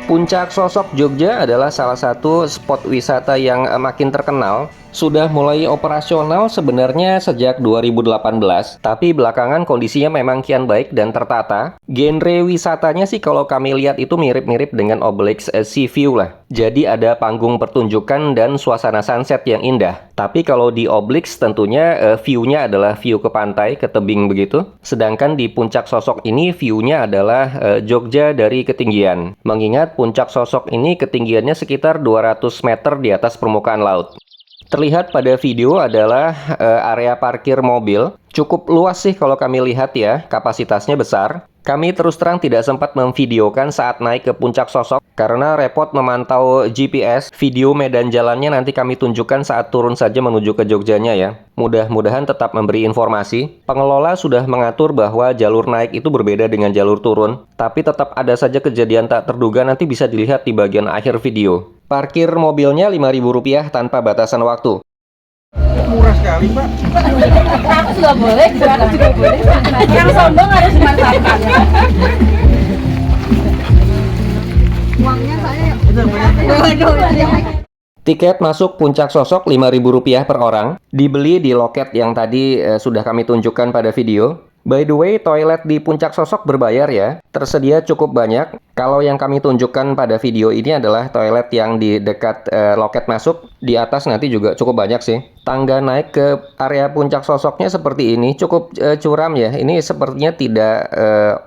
Puncak Sosok Jogja adalah salah satu spot wisata yang makin terkenal. Sudah mulai operasional sebenarnya sejak 2018, tapi belakangan kondisinya memang kian baik dan tertata. Genre wisatanya sih kalau kami lihat itu mirip-mirip dengan Obelix Sea View lah. Jadi ada panggung pertunjukan dan suasana sunset yang indah. Tapi kalau di Obelix tentunya view-nya adalah view ke pantai, ke tebing begitu. Sedangkan di Puncak Sosok ini view-nya adalah Jogja dari ketinggian. Mengingat Puncak Sosok ini ketinggiannya sekitar 200 meter di atas permukaan laut. Terlihat pada video adalah area parkir mobil. Cukup luas sih kalau kami lihat ya, kapasitasnya besar. Kami terus terang tidak sempat memvideokan saat naik ke Puncak Sosok karena repot memantau GPS. Video medan jalannya nanti kami tunjukkan saat turun saja menuju ke Jogjanya ya. Mudah-mudahan tetap memberi informasi. Pengelola sudah mengatur bahwa jalur naik itu berbeda dengan jalur turun, tapi tetap ada saja kejadian tak terduga, nanti bisa dilihat di bagian akhir video. Parkir mobilnya Rp5.000 tanpa batasan waktu. Murah sekali, Pak. Aku juga boleh, aku juga boleh. Yang sombong harus dimanfaatkan. Uangnya saya. Tiket masuk Puncak Sosok Rp5.000 per orang. Dibeli di loket yang tadi sudah kami tunjukkan pada video. By the way, toilet di Puncak Sosok berbayar ya. Tersedia cukup banyak. Kalau yang kami tunjukkan pada video ini adalah toilet yang di dekat loket masuk. Di atas nanti juga cukup banyak sih. Tangga naik ke area Puncak Sosoknya seperti ini. Cukup curam ya. Ini sepertinya tidak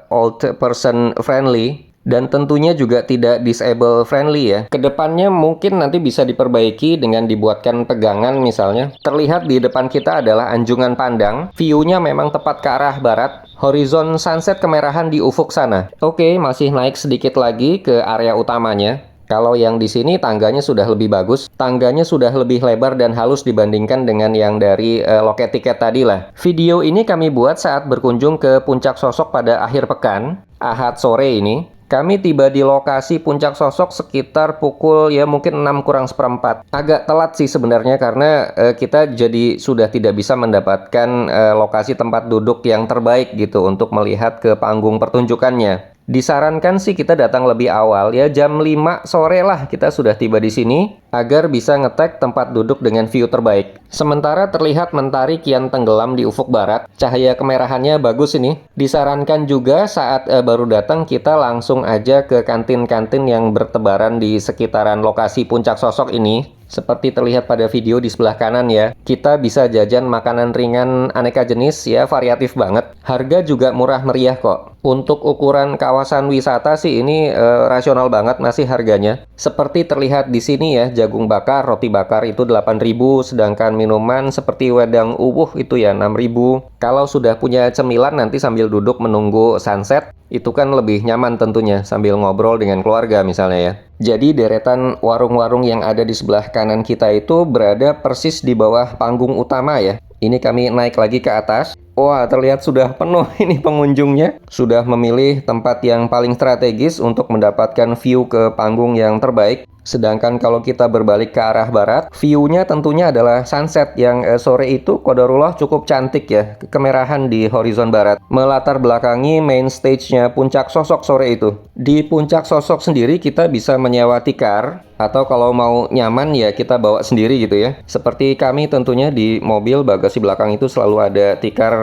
old person friendly. Dan tentunya juga tidak disable friendly ya. Kedepannya mungkin nanti bisa diperbaiki dengan dibuatkan pegangan misalnya. Terlihat di depan kita adalah anjungan pandang. View-nya memang tepat ke arah barat. Horizon sunset kemerahan di ufuk sana. Oke, masih naik sedikit lagi ke area utamanya. Kalau yang di sini tangganya sudah lebih bagus. Tangganya sudah lebih lebar dan halus dibandingkan dengan yang dari loket tiket tadi lah. Video ini kami buat saat berkunjung ke Puncak Sosok pada akhir pekan, Ahad sore ini. Kami tiba di lokasi Puncak Sosok sekitar pukul ya mungkin 6:04. Agak telat sih sebenarnya karena kita jadi sudah tidak bisa mendapatkan lokasi tempat duduk yang terbaik gitu untuk melihat ke panggung pertunjukannya. Disarankan sih kita datang lebih awal ya, jam 5 sore lah kita sudah tiba di sini agar bisa ngetek tempat duduk dengan view terbaik. Sementara terlihat mentari kian tenggelam di ufuk barat, cahaya kemerahannya bagus ini. Disarankan juga saat baru datang kita langsung aja ke kantin-kantin yang bertebaran di sekitaran lokasi Puncak Sosok ini. Seperti terlihat pada video di sebelah kanan ya, kita bisa jajan makanan ringan aneka jenis ya, variatif banget. Harga juga murah meriah kok. Untuk ukuran kawasan wisata sih ini rasional banget masih harganya. Seperti terlihat di sini ya, jagung bakar, roti bakar itu 8.000, sedangkan minuman seperti wedang uwuh itu ya 6.000. Kalau sudah punya cemilan nanti sambil duduk menunggu sunset, itu kan lebih nyaman tentunya sambil ngobrol dengan keluarga misalnya ya. Jadi deretan warung-warung yang ada di sebelah kanan kita itu berada persis di bawah panggung utama ya. Ini kami naik lagi ke atas. Wah, terlihat sudah penuh ini pengunjungnya. Sudah memilih tempat yang paling strategis untuk mendapatkan view ke panggung yang terbaik. Sedangkan kalau kita berbalik ke arah barat, view-nya tentunya adalah sunset yang sore itu qadarullah cukup cantik ya, kemerahan di horizon barat. Melatar belakangi main stage-nya Puncak Sosok sore itu. Di Puncak Sosok sendiri kita bisa menyewa tikar, atau kalau mau nyaman ya kita bawa sendiri gitu ya. Seperti kami tentunya di mobil bagasi belakang itu selalu ada tikar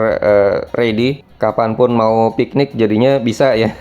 ready. Kapanpun mau piknik jadinya bisa ya.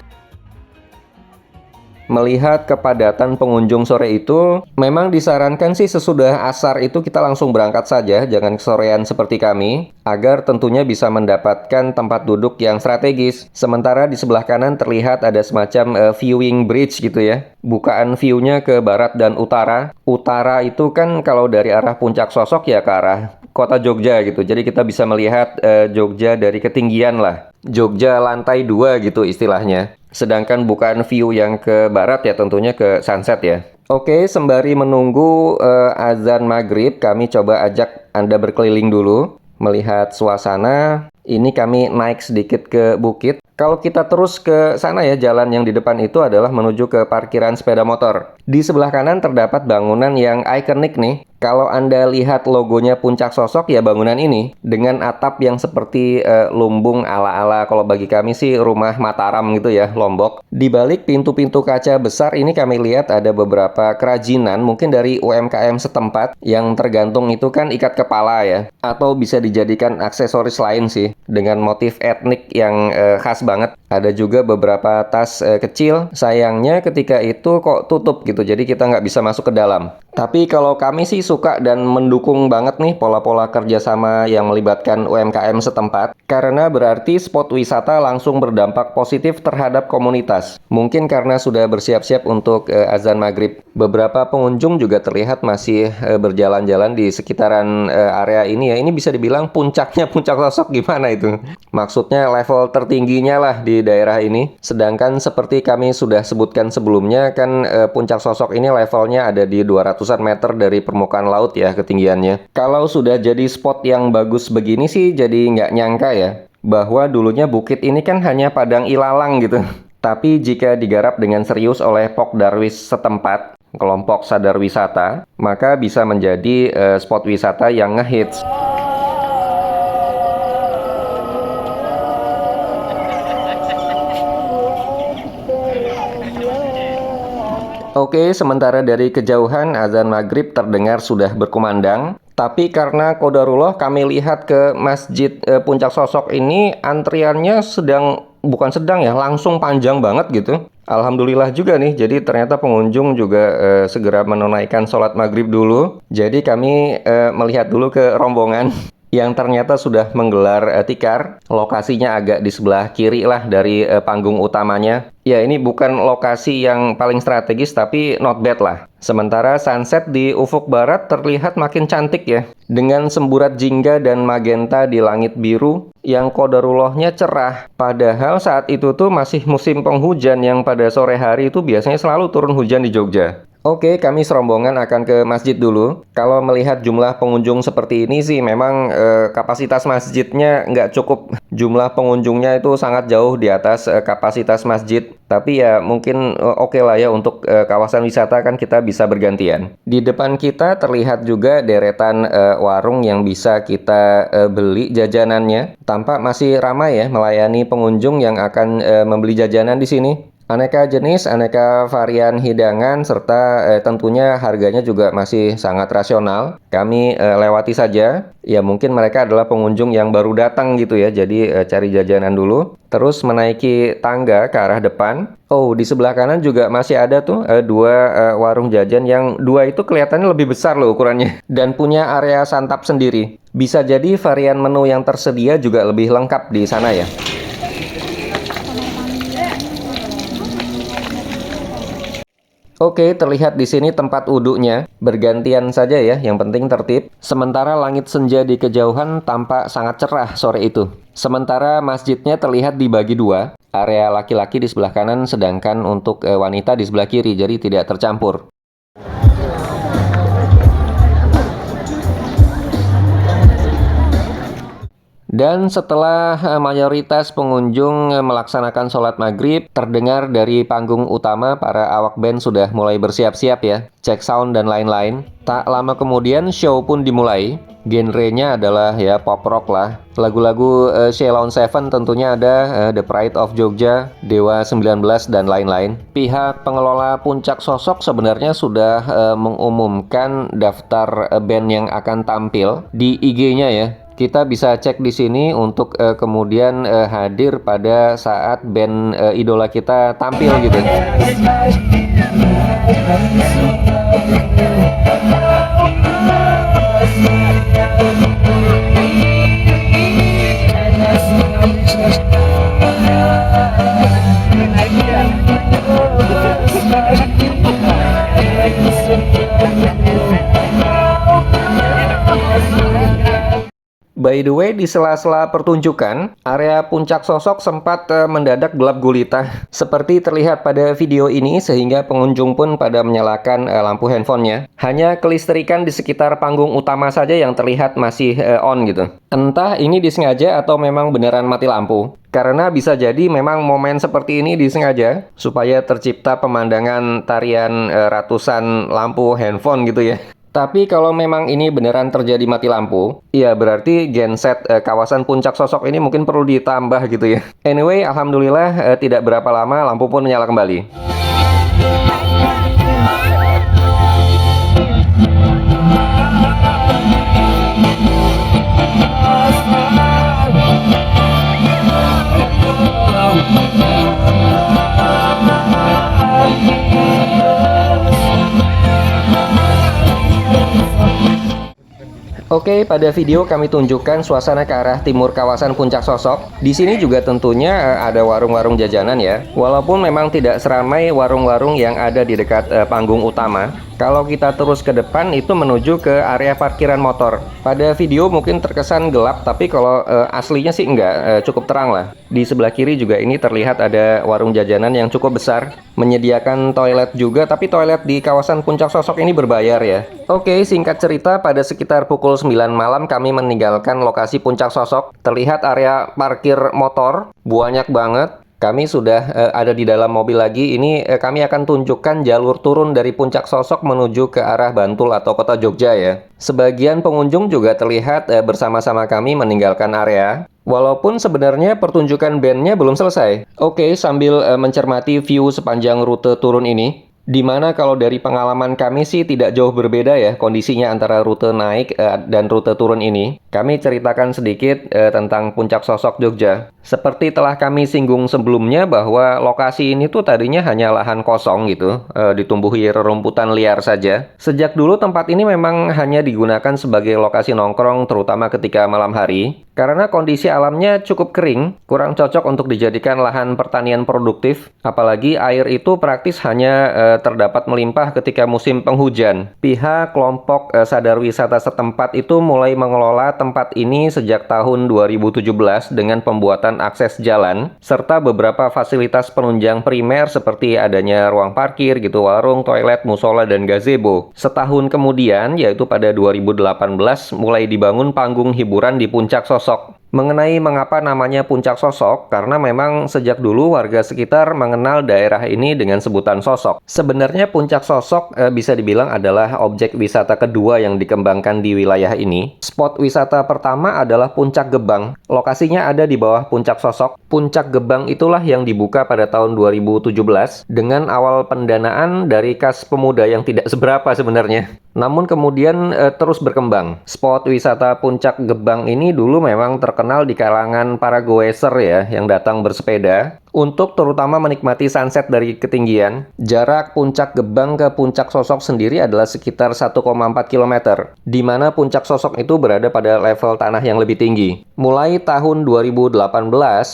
Melihat kepadatan pengunjung sore itu, memang disarankan sih sesudah asar itu kita langsung berangkat saja, jangan kesorean seperti kami, agar tentunya bisa mendapatkan tempat duduk yang strategis. Sementara di sebelah kanan terlihat ada semacam viewing bridge gitu ya. Bukaan view-nya ke barat dan utara. Utara itu kan kalau dari arah Puncak Sosok ya ke arah kota Jogja gitu. Jadi kita bisa melihat Jogja dari ketinggian lah. Jogja lantai 2 gitu istilahnya. Sedangkan bukan view yang ke barat ya tentunya ke sunset ya. Oke, sembari menunggu azan maghrib, kami coba ajak Anda berkeliling dulu. Melihat suasana, ini kami naik sedikit ke bukit. Kalau kita terus ke sana ya, jalan yang di depan itu adalah menuju ke parkiran sepeda motor. Di sebelah kanan terdapat bangunan yang ikonik nih. Kalau Anda lihat logonya Puncak Sosok ya bangunan ini dengan atap yang seperti lumbung ala-ala kalau bagi kami sih rumah Mataram gitu ya, Lombok. Di balik pintu-pintu kaca besar ini kami lihat ada beberapa kerajinan mungkin dari UMKM setempat yang tergantung itu kan ikat kepala ya, atau bisa dijadikan aksesoris lain sih dengan motif etnik yang khas banget. Ada juga beberapa tas kecil, sayangnya ketika itu kok tutup gitu, jadi kita nggak bisa masuk ke dalam. Tapi kalau kami sih suka dan mendukung banget nih pola-pola kerjasama yang melibatkan UMKM setempat, karena berarti spot wisata langsung berdampak positif terhadap komunitas. Mungkin karena sudah bersiap-siap untuk azan maghrib. Beberapa pengunjung juga terlihat masih berjalan-jalan di sekitaran area ini ya. Ini bisa dibilang puncaknya Puncak Sosok gimana itu? Maksudnya level tertingginya lah di daerah ini. Sedangkan seperti kami sudah sebutkan sebelumnya kan Puncak Sosok ini levelnya ada di 200-an meter dari permukaan laut ya ketinggiannya. Kalau sudah jadi spot yang bagus begini sih jadi nggak nyangka ya bahwa dulunya bukit ini kan hanya padang ilalang gitu. Tapi jika digarap dengan serius oleh Pok Darwis setempat, kelompok sadar wisata, maka bisa menjadi spot wisata yang ngehits. Oke, sementara dari kejauhan azan maghrib terdengar sudah berkumandang. Tapi karena qadarullah kami lihat ke Masjid Puncak Sosok ini antriannya bukan sedang ya, langsung panjang banget gitu. Alhamdulillah juga nih, jadi ternyata pengunjung juga segera menunaikan sholat maghrib dulu. Jadi kami melihat dulu ke rombongan yang ternyata sudah menggelar tikar. Lokasinya agak di sebelah kiri lah dari panggung utamanya. Ya, ini bukan lokasi yang paling strategis, tapi not bad lah. Sementara sunset di ufuk barat terlihat makin cantik ya. Dengan semburat jingga dan magenta di langit biru yang qadarullahnya cerah. Padahal saat itu tuh masih musim penghujan yang pada sore hari itu biasanya selalu turun hujan di Jogja. Oke, kami serombongan akan ke masjid dulu. Kalau melihat jumlah pengunjung seperti ini sih memang kapasitas masjidnya nggak cukup. Jumlah pengunjungnya itu sangat jauh di atas kapasitas masjid. Tapi ya mungkin oke lah ya untuk kawasan wisata kan kita bisa bergantian. Di depan kita terlihat juga deretan warung yang bisa kita beli jajanannya. Tampak masih ramai ya melayani pengunjung yang akan membeli jajanan di sini. Aneka jenis, aneka varian hidangan, serta tentunya harganya juga masih sangat rasional. Kami lewati saja. Ya mungkin mereka adalah pengunjung yang baru datang gitu ya, jadi cari jajanan dulu. Terus menaiki tangga ke arah depan. Oh, di sebelah kanan juga masih ada tuh dua warung jajan yang dua itu kelihatannya lebih besar loh ukurannya. Dan punya area santap sendiri. Bisa jadi varian menu yang tersedia juga lebih lengkap di sana ya. Oke, terlihat di sini tempat wudhunya. Bergantian saja ya, yang penting tertib. Sementara langit senja di kejauhan tampak sangat cerah sore itu. Sementara masjidnya terlihat dibagi dua. Area laki-laki di sebelah kanan, sedangkan untuk wanita di sebelah kiri, jadi tidak tercampur. Dan setelah mayoritas pengunjung melaksanakan sholat maghrib, terdengar dari panggung utama para awak band sudah mulai bersiap-siap ya, cek sound dan lain-lain. Tak lama kemudian show pun dimulai. Genrenya adalah ya pop rock lah. Lagu-lagu Sheila on 7 tentunya ada The Pride of Jogja, Dewa 19 dan lain-lain. Pihak pengelola Puncak Sosok sebenarnya sudah mengumumkan daftar band yang akan tampil di IG-nya ya. Kita bisa cek di sini untuk kemudian hadir pada saat band idola kita tampil gitu. By the way, di sela-sela pertunjukan, area Puncak Sosok sempat mendadak gelap gulita. Seperti terlihat pada video ini, sehingga pengunjung pun pada menyalakan lampu handphonenya. Hanya kelistrikan di sekitar panggung utama saja yang terlihat masih on gitu. Entah ini disengaja atau memang beneran mati lampu. Karena bisa jadi memang momen seperti ini disengaja supaya tercipta pemandangan tarian ratusan lampu handphone gitu ya. Tapi kalau memang ini beneran terjadi mati lampu, ya berarti genset kawasan Puncak Sosok ini mungkin perlu ditambah gitu ya. Anyway, alhamdulillah tidak berapa lama lampu pun menyala kembali. Oke, pada video kami tunjukkan suasana ke arah timur kawasan Puncak Sosok. Di sini juga tentunya ada warung-warung jajanan ya. Walaupun memang tidak seramai warung-warung yang ada di dekat panggung utama. Kalau kita terus ke depan itu menuju ke area parkiran motor. Pada video mungkin terkesan gelap, tapi kalau aslinya sih enggak, cukup terang lah. Di sebelah kiri juga ini terlihat ada warung jajanan yang cukup besar. Menyediakan toilet juga, tapi toilet di kawasan Puncak Sosok ini berbayar ya. Oke, singkat cerita, pada sekitar pukul 9 malam kami meninggalkan lokasi Puncak Sosok. Terlihat area parkir motor, banyak banget. Kami sudah ada di dalam mobil lagi. Ini kami akan tunjukkan jalur turun dari Puncak Sosok menuju ke arah Bantul atau Kota Jogja ya. Sebagian pengunjung juga terlihat bersama-sama kami meninggalkan area. Walaupun sebenarnya pertunjukan bandnya belum selesai. Oke, sambil mencermati view sepanjang rute turun ini. Dimana kalau dari pengalaman kami sih tidak jauh berbeda ya kondisinya antara rute naik dan rute turun ini. Kami ceritakan sedikit tentang Puncak Sosok Jogja. Seperti telah kami singgung sebelumnya bahwa lokasi ini tuh tadinya hanya lahan kosong gitu, ditumbuhi rerumputan liar saja. Sejak dulu tempat ini memang hanya digunakan sebagai lokasi nongkrong terutama ketika malam hari. Karena kondisi alamnya cukup kering, kurang cocok untuk dijadikan lahan pertanian produktif. Apalagi air itu praktis hanya terdapat melimpah ketika musim penghujan. Pihak kelompok sadar wisata setempat itu mulai mengelola tempat ini sejak tahun 2017 dengan pembuatan akses jalan, serta beberapa fasilitas penunjang primer seperti adanya ruang parkir, gitu, warung, toilet, musola, dan gazebo. Setahun kemudian, yaitu pada 2018, mulai dibangun panggung hiburan di Puncak Sosok. Mengenai mengapa namanya Puncak Sosok, karena memang sejak dulu warga sekitar mengenal daerah ini dengan sebutan Sosok. Sebenarnya Puncak Sosok bisa dibilang adalah objek wisata kedua yang dikembangkan di wilayah ini. Spot wisata pertama adalah Puncak Gebang. Lokasinya ada di bawah Puncak Sosok. Puncak Gebang itulah yang dibuka pada tahun 2017 dengan awal pendanaan dari kas pemuda yang tidak seberapa sebenarnya. Namun kemudian terus berkembang. Spot wisata Puncak Gebang ini dulu memang terkenal di kalangan para goeser ya, yang datang bersepeda untuk terutama menikmati sunset dari ketinggian. Jarak Puncak Gebang ke Puncak Sosok sendiri adalah sekitar 1,4 km, di mana Puncak Sosok itu berada pada level tanah yang lebih tinggi. Mulai tahun 2018,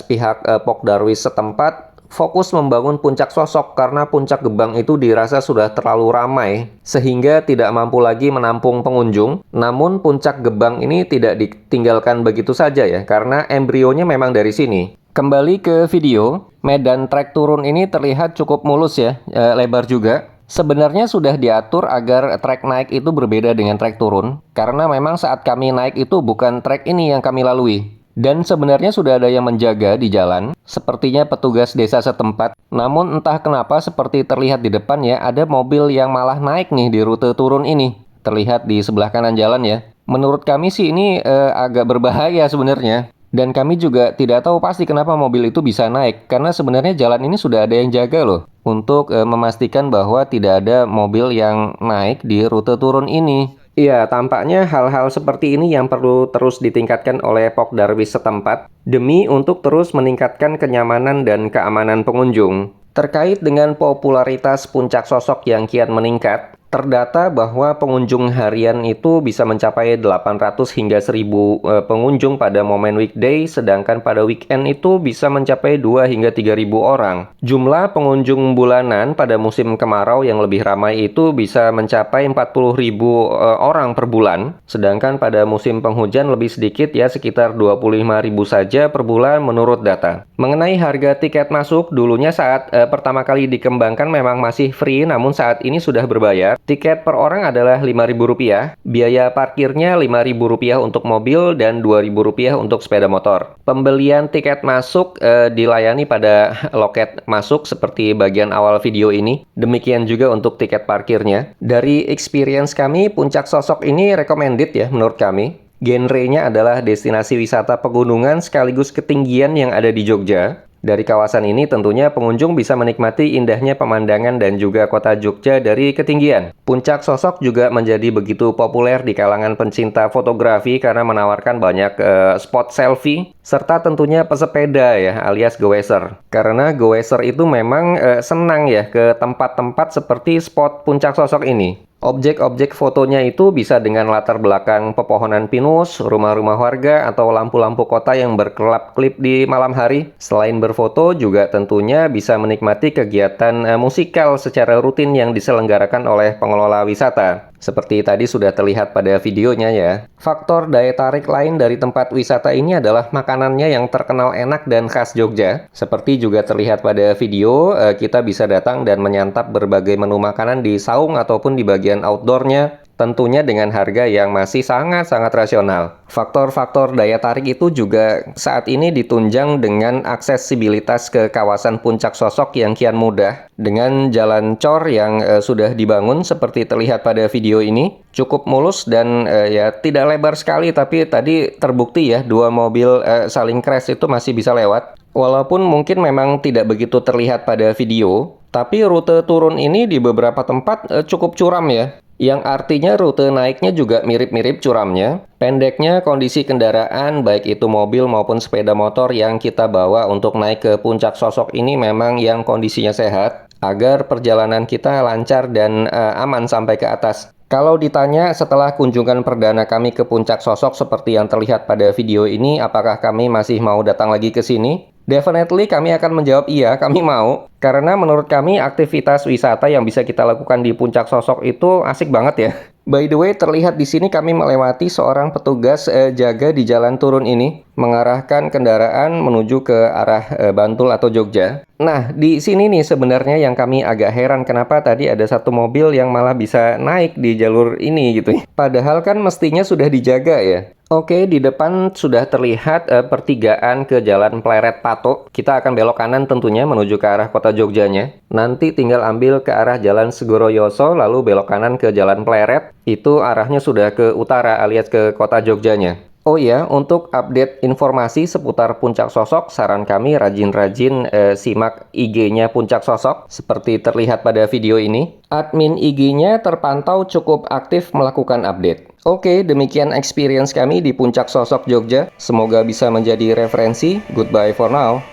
pihak Pokdarwis setempat fokus membangun Puncak Sosok karena Puncak Gebang itu dirasa sudah terlalu ramai sehingga tidak mampu lagi menampung pengunjung. Namun Puncak Gebang ini tidak ditinggalkan begitu saja ya, karena embrionya memang dari sini. Kembali ke video, medan trek turun ini terlihat cukup mulus ya, lebar juga. Sebenarnya sudah diatur agar trek naik itu berbeda dengan trek turun, karena memang saat kami naik itu bukan trek ini yang kami lalui. Dan sebenarnya sudah ada yang menjaga di jalan, sepertinya petugas desa setempat. Namun entah kenapa seperti terlihat di depan ya, ada mobil yang malah naik nih di rute turun ini. Terlihat di sebelah kanan jalan ya. Menurut kami sih ini agak berbahaya sebenarnya. Dan kami juga tidak tahu pasti kenapa mobil itu bisa naik. Karena sebenarnya jalan ini sudah ada yang jaga loh. Untuk memastikan bahwa tidak ada mobil yang naik di rute turun ini. Iya, tampaknya hal-hal seperti ini yang perlu terus ditingkatkan oleh Pokdarwis setempat demi untuk terus meningkatkan kenyamanan dan keamanan pengunjung. Terkait dengan popularitas Puncak Sosok yang kian meningkat, terdata bahwa pengunjung harian itu bisa mencapai 800 hingga 1000 pengunjung pada momen weekday, sedangkan pada weekend itu bisa mencapai 2 hingga 3000 orang. Jumlah pengunjung bulanan pada musim kemarau yang lebih ramai itu bisa mencapai 40.000 orang per bulan, sedangkan pada musim penghujan lebih sedikit ya, sekitar 25.000 saja per bulan menurut data. Mengenai harga tiket masuk, dulunya saat pertama kali dikembangkan memang masih free, namun saat ini sudah berbayar. Tiket per orang adalah Rp5.000, biaya parkirnya Rp5.000 untuk mobil dan Rp2.000 untuk sepeda motor. Pembelian tiket masuk dilayani pada loket masuk seperti bagian awal video ini. Demikian juga untuk tiket parkirnya. Dari experience kami, Puncak Sosok ini recommended ya menurut kami. Genrenya adalah destinasi wisata pegunungan sekaligus ketinggian yang ada di Jogja. Dari kawasan ini tentunya pengunjung bisa menikmati indahnya pemandangan dan juga kota Jogja dari ketinggian. Puncak Sosok juga menjadi begitu populer di kalangan pencinta fotografi karena menawarkan banyak spot selfie, serta tentunya pesepeda ya alias goeser. Karena goeser itu memang senang ya ke tempat-tempat seperti spot Puncak Sosok ini. Objek-objek fotonya itu bisa dengan latar belakang pepohonan pinus, rumah-rumah warga, atau lampu-lampu kota yang berkelap-kelip di malam hari. Selain berfoto, juga tentunya bisa menikmati kegiatan musikal secara rutin yang diselenggarakan oleh pengelola wisata. Seperti tadi sudah terlihat pada videonya ya. Faktor daya tarik lain dari tempat wisata ini adalah makanannya yang terkenal enak dan khas Jogja. Seperti juga terlihat pada video, kita bisa datang dan menyantap berbagai menu makanan di saung ataupun di bagian outdoornya. Tentunya dengan harga yang masih sangat-sangat rasional. Faktor-faktor daya tarik itu juga saat ini ditunjang dengan aksesibilitas ke kawasan Puncak Sosok yang kian mudah. Dengan jalan cor yang sudah dibangun seperti terlihat pada video ini, cukup mulus dan ya tidak lebar sekali, tapi tadi terbukti ya dua mobil saling crash itu masih bisa lewat. Walaupun mungkin memang tidak begitu terlihat pada video, tapi rute turun ini di beberapa tempat cukup curam ya. Yang artinya rute naiknya juga mirip-mirip curamnya. Pendeknya kondisi kendaraan, baik itu mobil maupun sepeda motor yang kita bawa untuk naik ke Puncak Sosok ini memang yang kondisinya sehat, agar perjalanan kita lancar dan aman sampai ke atas. Kalau ditanya setelah kunjungan perdana kami ke Puncak Sosok seperti yang terlihat pada video ini, apakah kami masih mau datang lagi ke sini? Definitely kami akan menjawab iya, kami mau. Karena menurut kami aktivitas wisata yang bisa kita lakukan di Puncak Sosok itu asik banget ya. By the way, terlihat di sini kami melewati seorang petugas jaga di jalan turun ini, mengarahkan kendaraan menuju ke arah Bantul atau Jogja. Nah, di sini nih sebenarnya yang kami agak heran kenapa tadi ada satu mobil yang malah bisa naik di jalur ini gitu ya. Padahal kan mestinya sudah dijaga ya. Oke, di depan sudah terlihat pertigaan ke Jalan Pleret Patok. Kita akan belok kanan tentunya menuju ke arah kota Jogjanya. Nanti tinggal ambil ke arah Jalan Segoroyoso, lalu belok kanan ke Jalan Pleret. Itu arahnya sudah ke utara alias ke kota Jogjanya. Oh iya, untuk update informasi seputar Puncak Sosok, saran kami rajin-rajin simak IG-nya Puncak Sosok, seperti terlihat pada video ini. Admin IG-nya terpantau cukup aktif melakukan update. Oke, demikian experience kami di Puncak Sosok Jogja. Semoga bisa menjadi referensi. Goodbye for now.